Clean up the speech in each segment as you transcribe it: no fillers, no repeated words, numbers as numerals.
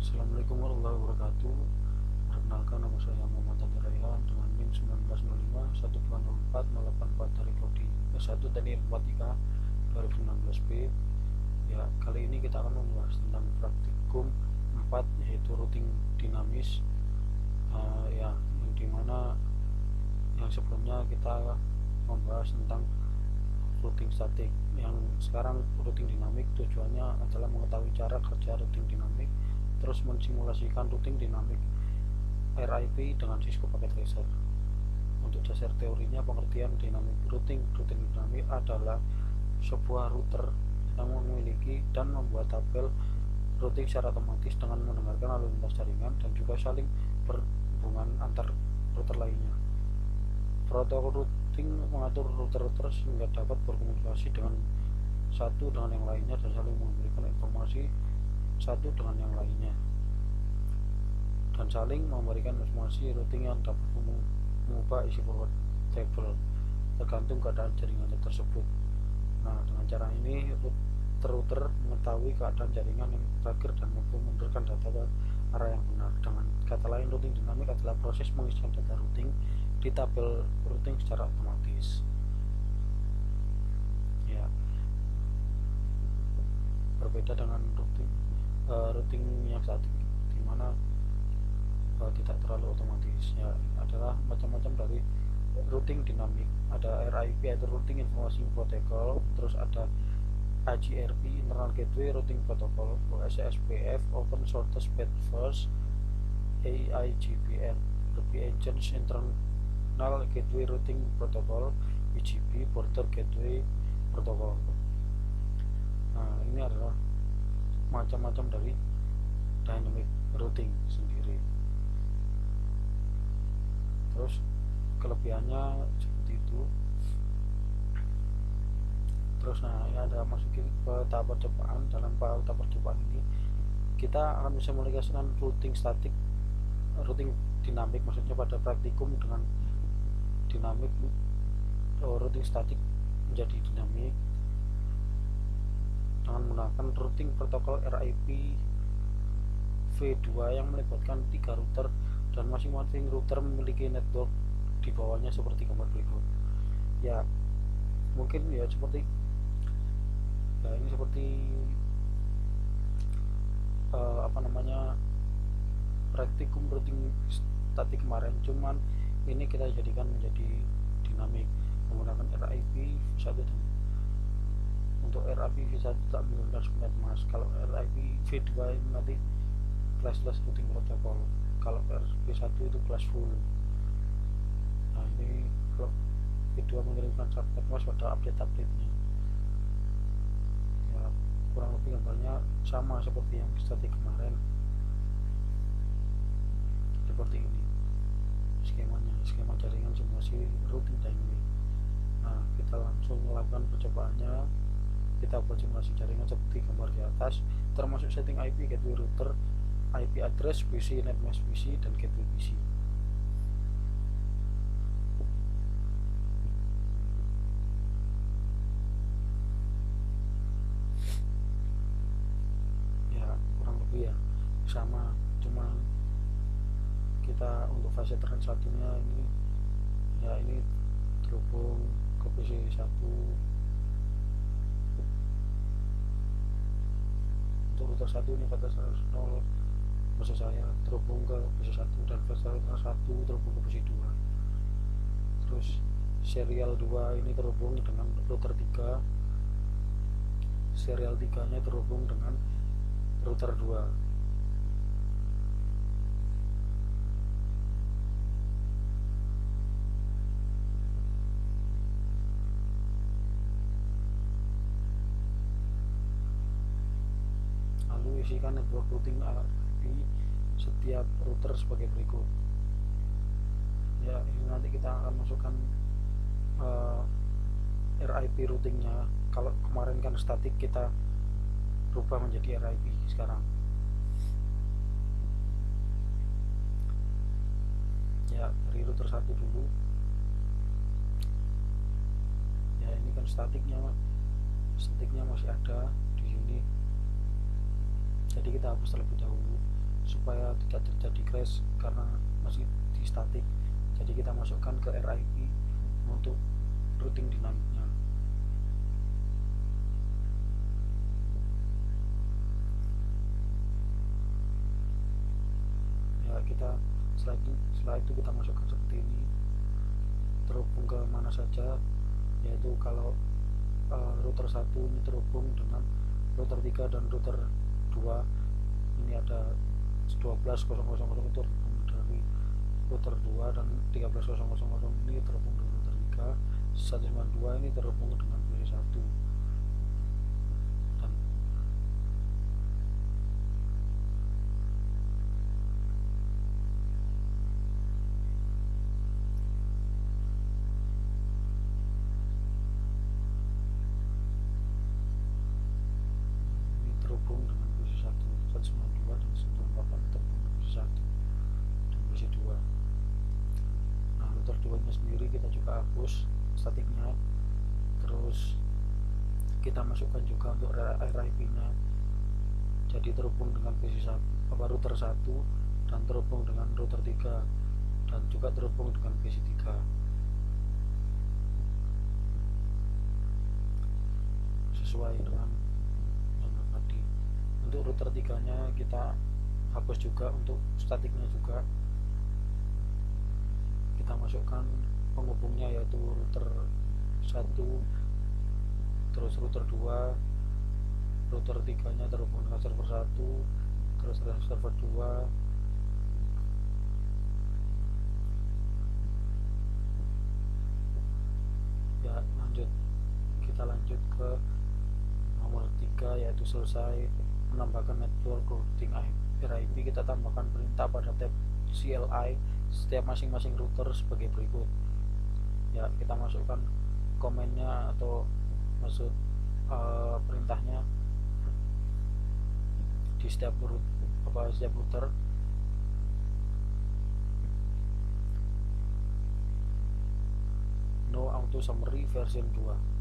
Assalamualaikum warahmatullahi wabarakatuh. Perkenalkan, nama saya Muhammad Andi Raihan dengan NIM 1905 124 dari Prodi S1 Teknik Informatika 2016B. Ya, kali ini kita akan membahas tentang praktikum 4 yaitu routing dinamis. Yang dimana yang sebelumnya kita membahas tentang routing statik. Yang sekarang routing dinamik tujuannya adalah mengetahui cara kerja routing dinamik, terus mensimulasikan routing dinamik RIP dengan Cisco Packet Tracer. Untuk dasar teorinya, pengertian dinamik routing dinamik adalah sebuah router yang memiliki dan membuat tabel routing secara otomatis dengan mendengarkan lalu lintas jaringan dan juga saling berhubungan antar router lainnya. Protokol routing mengatur router-router sehingga dapat berkomunikasi dengan satu dengan yang lainnya dan saling memberikan informasi satu dengan yang lainnya, dan saling memberikan informasi routing yang dapat mengubah isi forward table tergantung keadaan jaringan tersebut. Nah, dengan cara ini router mengetahui keadaan jaringan yang terakhir dan mampu memberikan data ke arah yang benar. Dengan kata lain, routing dinamik adalah proses pengisian data routing di tabel routing secara otomatis. Ya, berbeda dengan routing yang saat ini, di mana tidak terlalu otomatis. Ya, ini adalah macam-macam dari routing dinamik. Ada RIP yaitu routing information protocol, terus ada IGRP internal gateway routing protocol, OSPF open shortest path first, AIGPR Agents internal gateway routing protocol, BGP border gateway protocol. Nah, ini adalah macam-macam dari dynamic routing sendiri. Terus kelebihannya seperti itu. Terus ini ada masukin ke tahap percobaan. Dalam tahap percobaan ini kita akan bisa menaplikasikan routing statik, routing dinamik, maksudnya pada praktikum dengan dinamik routing statik menjadi dinamik dengan menggunakan routing protokol RIP V2 yang melibatkan 3 router dan masing-masing router memiliki network di bawahnya seperti gambar berikut. Ya, mungkin ya seperti ini seperti praktikum routing statik kemarin, cuman ini kita jadikan menjadi dinamik menggunakan RIP V1. Dan untuk RIP V1 tak menggunakan subnet mas. Kalau RIP V2 ini nanti kelas routing protocol, kalau RIP1 itu kelas full. Nah, ini kalau V2 mengirimkan subnet mas pada update-nya. Ya, kurang lebih gambarnya sama seperti yang statik kemarin, seperti ini skemanya, skema jaringan simulasi routing dynamic. Nah, kita langsung melakukan percobaannya. Kita buat simulasi jaringan seperti gambar di atas, termasuk setting IP, gateway router, IP address, PC, netmask PC, dan gateway PC. Ya, kurang lebih ya sama, cuma kita untuk fase trend satunya ini ya ini terhubung ke PC 1. Untuk router 1 ini kata 100 maksud saya terhubung ke PC 1 dan fase 1 terhubung ke PC 2. Terus serial 2 ini terhubung dengan router 3, serial 3 nya terhubung dengan router 2. Lalu isikan network routing RIP setiap router sebagai berikut. Ya, ini nanti kita akan masukkan RIP routingnya. Kalau kemarin kan statik, kita rubah menjadi RIP sekarang. Ya, dari router 1 dulu. Ya, ini kan statiknya masih ada di sini. Jadi kita hapus terlebih dahulu supaya tidak terjadi crash karena masih di static. Jadi kita masukkan ke RIP untuk routing dinamiknya. Ya, kita setelah itu kita masukkan seperti ini, terhubung ke mana saja, yaitu kalau router 1 ini terhubung dengan router 3 dan router 2. Ini ada 12.000 itu terhubung dari router 2 dan 13.000 ini terhubung dengan router 3. 192 ini terhubung dengan PC 1. Dan ini terhubung dengan PC 1. 192 dan 198 terhubung dengan PC 1 dan PC 2. Nah, router 2 nya sendiri kita juga hapus statiknya, terus kita masukkan juga untuk RIP nya, jadi terhubung dengan PC 1, router 1 dan terhubung dengan router 3 dan juga terhubung dengan PC 3 sesuai dengan yang tadi. Untuk router 3 nya kita hapus juga, untuk statiknya juga kita masukkan penghubungnya, yaitu router 1, terus router 2, router 3 nya terhubung dengan server 1, terus server 2. Ya, kita lanjut ke nomor 3, yaitu selesai menambahkan network routing RIP. Kita tambahkan perintah pada tab CLI setiap masing-masing router sebagai berikut. Ya, kita masukkan komennya atau maksud perintahnya di setiap router. No auto summary version 2.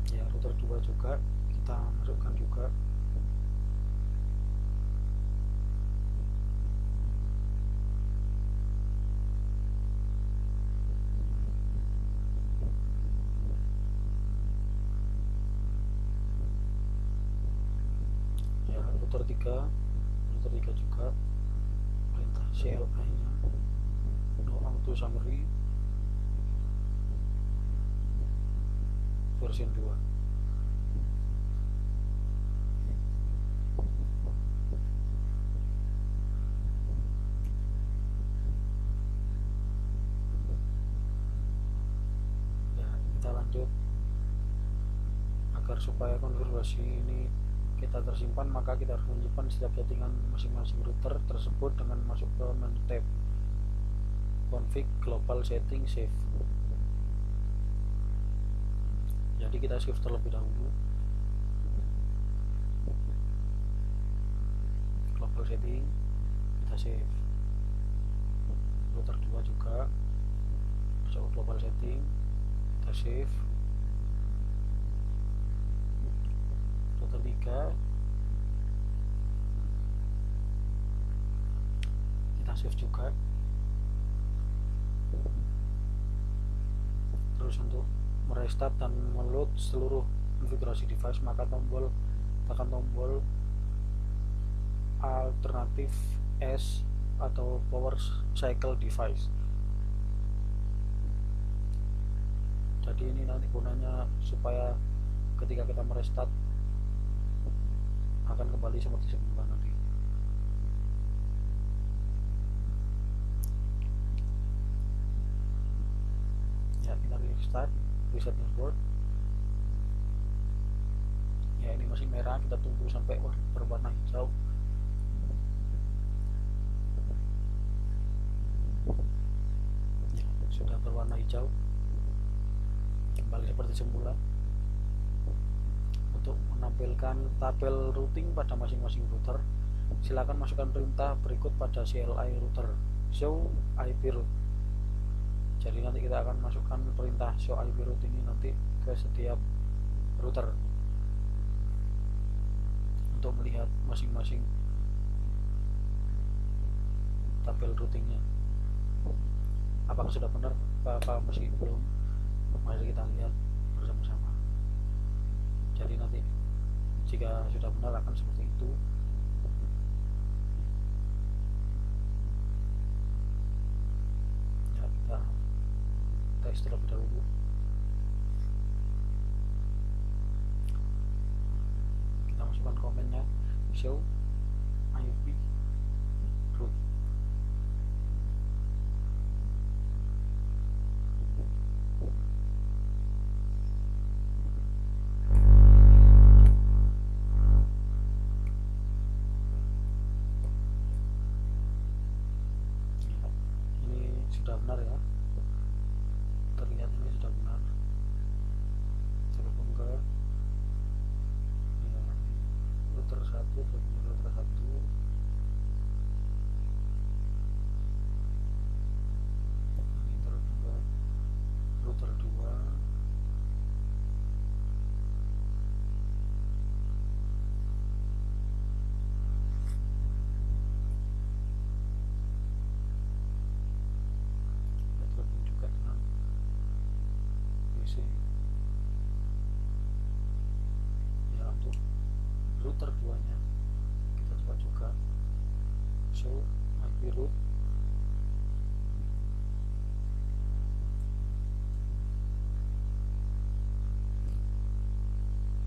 Ya, router 2 juga kita masukkan juga. Ya, router 3 juga perintah CLI nya no auto summary version 2. Ya, kita lanjut. Agar supaya konfigurasi ini kita tersimpan, maka kita harus menyimpan setiap settingan masing-masing router tersebut dengan masuk ke menu tab config global setting save. Jadi kita save terlebih dahulu global setting, kita save. Router 2 juga masuk ke global setting, kita save. Router 3 kita save juga. Terus untuk merestart dan meload seluruh konfigurasi device, maka tekan tombol alternatif S atau power cycle device. Jadi ini nanti gunanya supaya ketika kita merestart akan kembali seperti sebelumnya nanti. Ya, kita reset network. Ya, ini masih merah, kita tunggu sampai berwarna hijau. Ya, sudah berwarna hijau, kembali seperti semula. Untuk menampilkan tabel routing pada masing-masing router, silakan masukkan perintah berikut pada CLI router, show IP route. Jadi nanti kita akan masukkan perintah show IP route ini nanti ke setiap router untuk melihat masing-masing tabel routingnya. Apakah sudah benar, apa masih belum? Mari kita lihat bersama-sama. Jadi nanti jika sudah benar akan seperti itu. Ya, kita tes terlebih dahulu. Kita masukkan komennya, show IP route. Sudah benar ya, terlihat ini sudah benar. Terhubung ke ya, router 1, terhubung ke router 1. Ini terhubung ke router 2. Ya, untuk router 2 nya kita coba juga show IP route.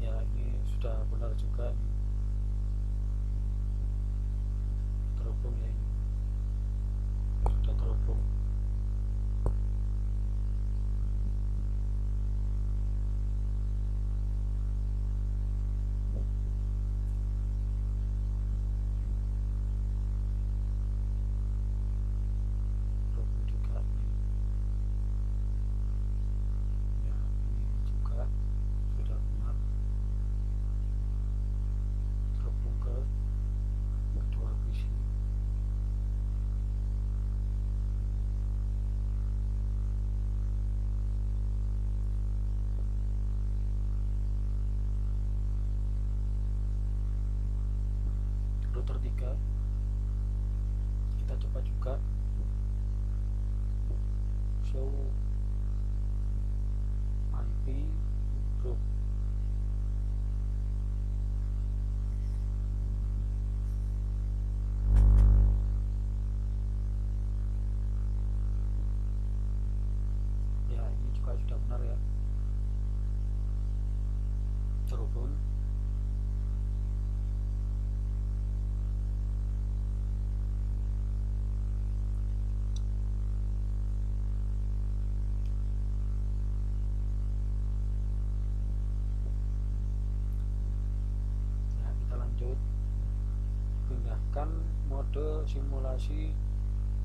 Ya, ini sudah benar juga, terhubung ya, ini sudah terhubung. Router 3 kita coba juga show IP route. Ya, ini juga sudah benar ya, terhubung. Pindahkan mode simulasi,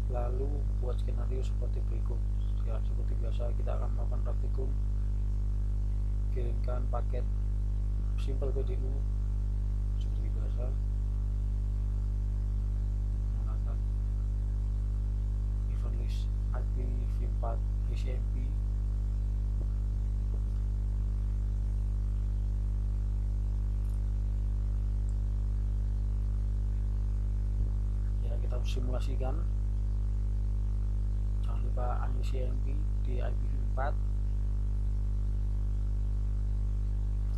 lalu buat skenario seperti berikut. Ya, seperti biasa kita akan melakukan praktikum. Kirimkan paket simple PDU seperti biasa menggunakan event list IPv4 ICMP. Kita simulasikan, jangan lupa ICMP di IPv4.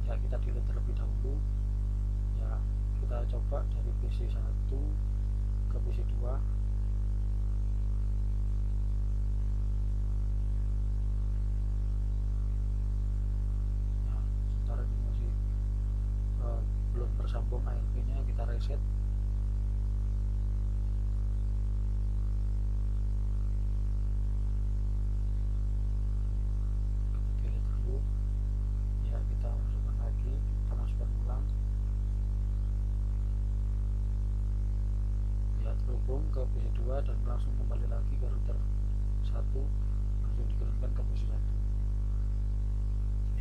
Ya, kita delete terlebih dahulu. Ya, kita coba dari PC 1 ke PC 2. Ya, sementara ini masih belum tersambung ARP nya, kita reset. Ke PC2 dan langsung kembali lagi ke router 1, langsung dikirimkan ke PC1.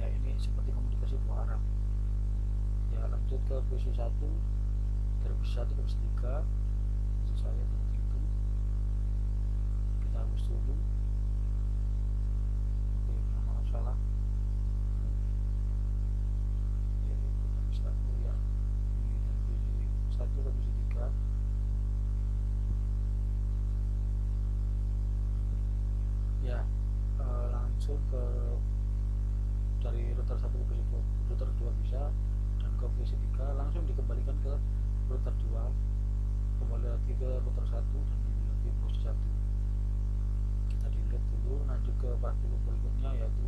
Ya, PC 2 arah. Ya lanjut ke PC 1, dari PC 1 ke PC 3, maksud saya seperti itu. Kita hapus dulu. Oke, nggak masalah. Ya, kita bisa ya. Ini dari PC 1 ke PC 3. Ya, langsung ke dari router 1 ke PC 2, router 2 bisa, dan ke PC 3 langsung dikembalikan ke router 2, kembali lagi ke router 1 dan kembali lagi ke PC 1. Kita delete dulu, lanjut ke praktikum berikutnya, yaitu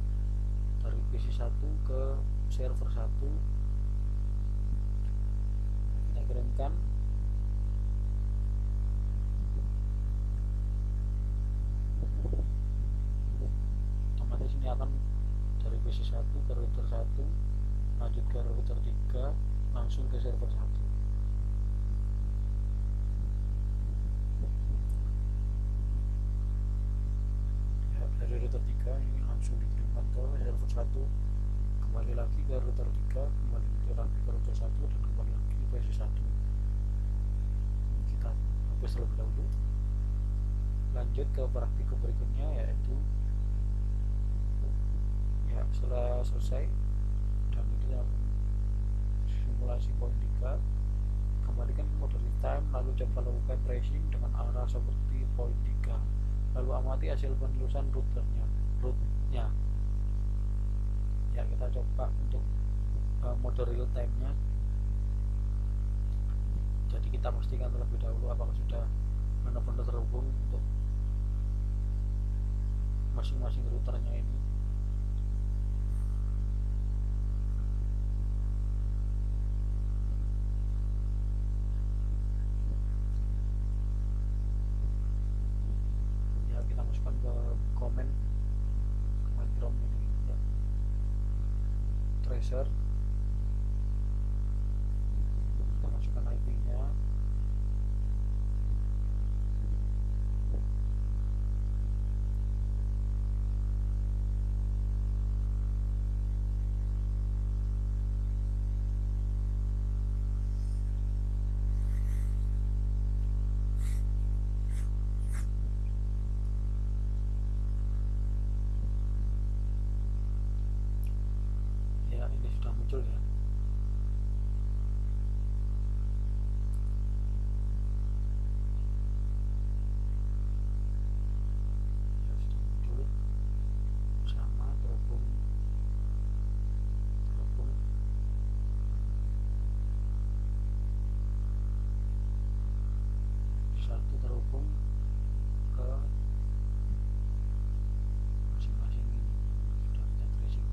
dari PC 1 ke server 1. Kita kirimkan. Otomatis ini akan dari PC 1 ke router 1, lanjut ke router 3, langsung ke server 1. Ya, dari router 3 ini langsung dikirimkan ke server 1, kembali lagi ke router 3, kembali lagi ke router 1, dan kembali lagi ke PC 1. Kita hapus terlebih dahulu. Lanjut ke praktikum berikutnya, yaitu ya setelah selesai dan itu yang simulasi point 3, kembalikan ke mode real time, lalu coba lakukan tracing dengan arah seperti point 3, lalu amati hasil penelusuran rootnya. Ya, kita coba untuk mode real time nya. Jadi kita pastikan terlebih dahulu apakah sudah benar-benar terhubung untuk masing-masing routernya ini. Ya, kita masukkan ke command prompt ini ya, tracer. Kita masukkan IP nya. Ya, ini sudah muncul ya. Ya, sudah muncul sama terhubung satu, terhubung ke masing-masing ini. Sudah kita tracing.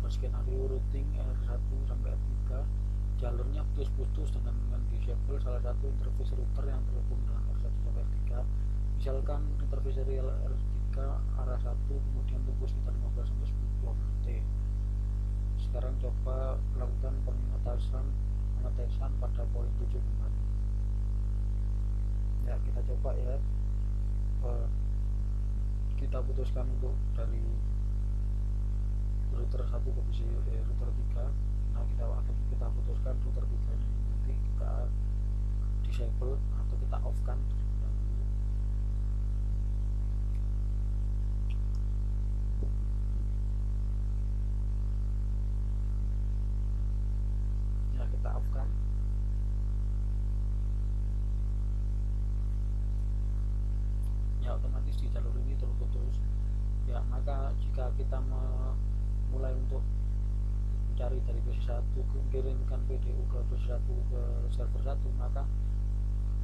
berskenario routing R1 sampai R3. Jalurnya putus-putus dengan disable salah satu interface router yang terhubung dengan R1 sampai R3. Misalkan interface serial R3 arah 1 kemudian tunggu sekitar 15 sampai 10 menit. Sekarang coba lakukan pengetesan pada poin 7 kembali. Ya, kita coba ya. Kita putuskan untuk dari router 1 ke router 3. Nah, kita putuskan router 3 ini nanti kita disable atau kita off kan terlebih dahulu. Ya, kita off kan. Ya, otomatis di jalur ini terputus. Ya, maka jika kita mulai untuk mencari dari PC1 mengirimkan PDU ke PC1 ke server 1, maka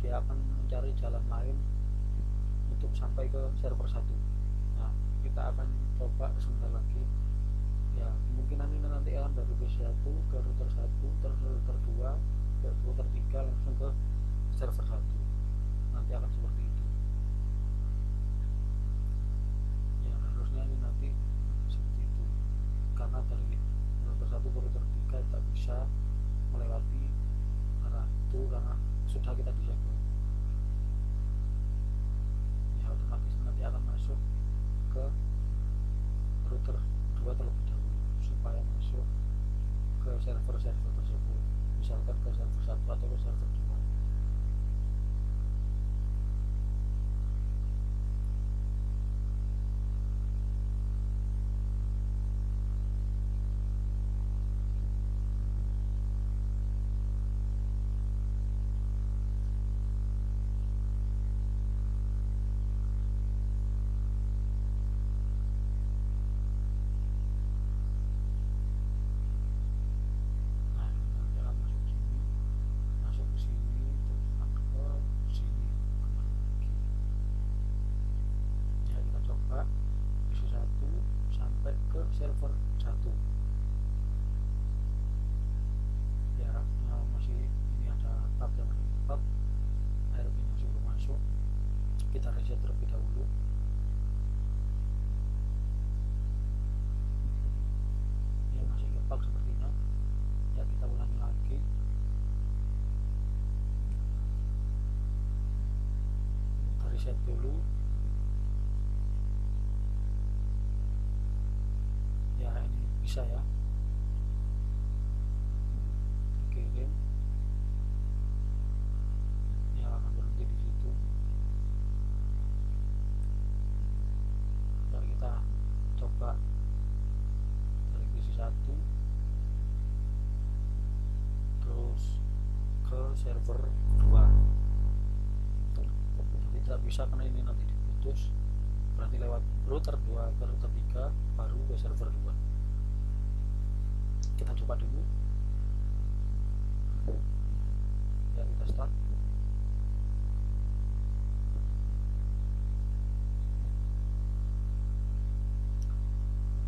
dia akan mencari jalan lain untuk sampai ke server 1. Nah, kita akan coba sebentar lagi. Ya, kemungkinan ini nanti akan dari PC1 ke router 1, terus router 2 ke router 3 langsung ke server 1. Nanti akan seperti itu. Ya, harusnya ini nanti seperti itu. Karena dari router 1 ke router 3 tak bisa melewati arah itu karena sudah kita disable. Ya, otomatis nanti akan masuk ke router 2 terlebih dahulu supaya masuk ke server-server tersebut, misalkan ke server 1 atau ke server 2. Server 1 ya, masih ini ada tab yang berlipat, ARP masih belum masuk. Kita reset terlebih dahulu. Ya, masih ngepak sepertinya. Ya, kita ulangi lagi. Kita reset dulu. Ya, ini bisa ya, kirim ya, akan berhenti di situ. Nah, kita coba dari PC1 terus ke server 2. Jadi tidak bisa karena ini nanti diputus, berarti lewat router 2 ke router 3 baru ke server 2. Kita coba dulu. Ya, kita start.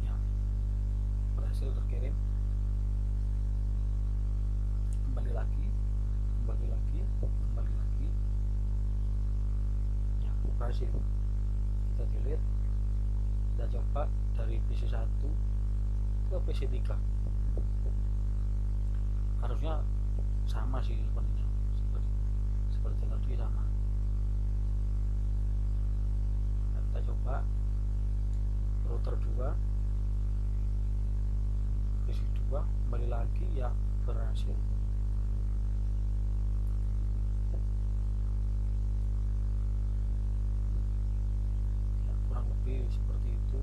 Ya, berhasil terkirim. Kembali lagi. Ya, berhasil. Kita delete. Kita coba dari PC1 ke PC3. Harusnya sama sih sebenarnya, seperti tadi sama. Nah, kita coba router 2 PC2 kembali lagi. Ya, berhasil. Ya, kurang lebih seperti itu.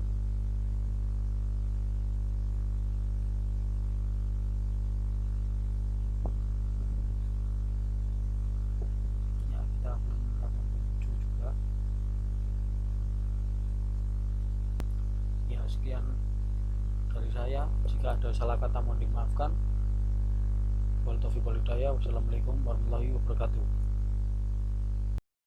Sekian dari saya. Jika ada salah kata mohon dimaafkan. Wassalamualaikum warahmatullahi wabarakatuh.